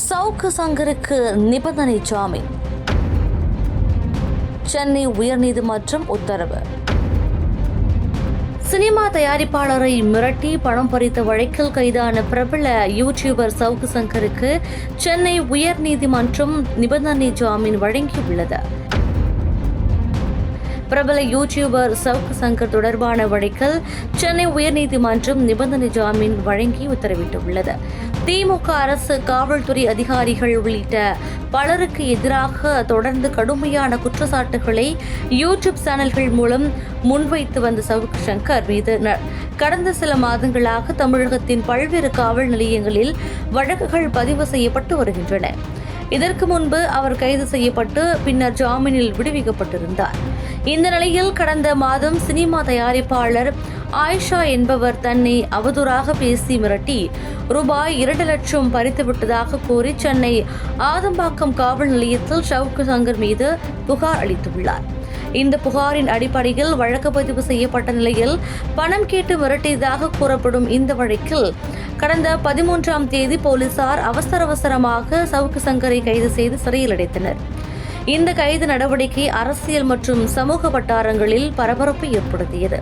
சவுக்கு சங்கருக்கு நிபந்தனை ஜாமீன். சென்னை உயர்நீதிமன்றம் உத்தரவு. சினிமா தயாரிப்பாளரை மிரட்டி பணம் பறித்த வழக்கில் கைதான பிரபல யூடியூபர் சவுக்கு சங்கருக்கு சென்னை உயர்நீதிமன்றம் நிபந்தனை ஜாமீன் வழங்கியுள்ளது. பிரபல யூடியூபர் சவுக்கு சங்கர் தொடர்பான வழக்கில் சென்னை உயர்நீதிமன்றம் நிபந்தனை ஜாமீன் வழங்கி உத்தரவிட்டுள்ளது. திமுக அரசு, காவல்துறை அதிகாரிகள் உள்ளிட்ட பலருக்கு எதிராக தொடர்ந்து கடுமையான குற்றச்சாட்டுகளை யூடியூப் சேனல்கள் மூலம் முன்வைத்து வந்த சவுக்கு சங்கர் மீது கடந்த சில மாதங்களாக தமிழகத்தின் பல்வேறு காவல் நிலையங்களில் வழக்குகள் பதிவு செய்யப்பட்டு வருகின்றன. இதற்கு முன்பு அவர் கைது செய்யப்பட்டு பின்னர் ஜாமீனில் விடுவிக்கப்பட்டிருந்தார். இந்த நிலையில் கடந்த மாதம் சினிமா தயாரிப்பாளர் ஆயிஷா என்பவர் தன்னை அவதூறாக பேசி மிரட்டி ரூபாய் 2 லட்சம் பறித்துவிட்டதாக கூறி சென்னை ஆதம்பாக்கம் காவல் நிலையத்தில் சவுக்கு சங்கர் மீது புகார் அளித்துள்ளார். இந்த புகாரின் அடிப்படையில் வழக்கு பதிவு செய்யப்பட்ட நிலையில் பணம் கேட்டு மிரட்டியதாக கூறப்படும் இந்த வழக்கில் கடந்த 13ஆம் தேதி போலீசார் அவசரமாக சவுக்கு சங்கரை கைது செய்து சிறையில் அடைத்தனர். இந்த கைது நடவடிக்கை அரசியல் மற்றும் சமூக வட்டாரங்களில் பரபரப்பை ஏற்படுத்தியது.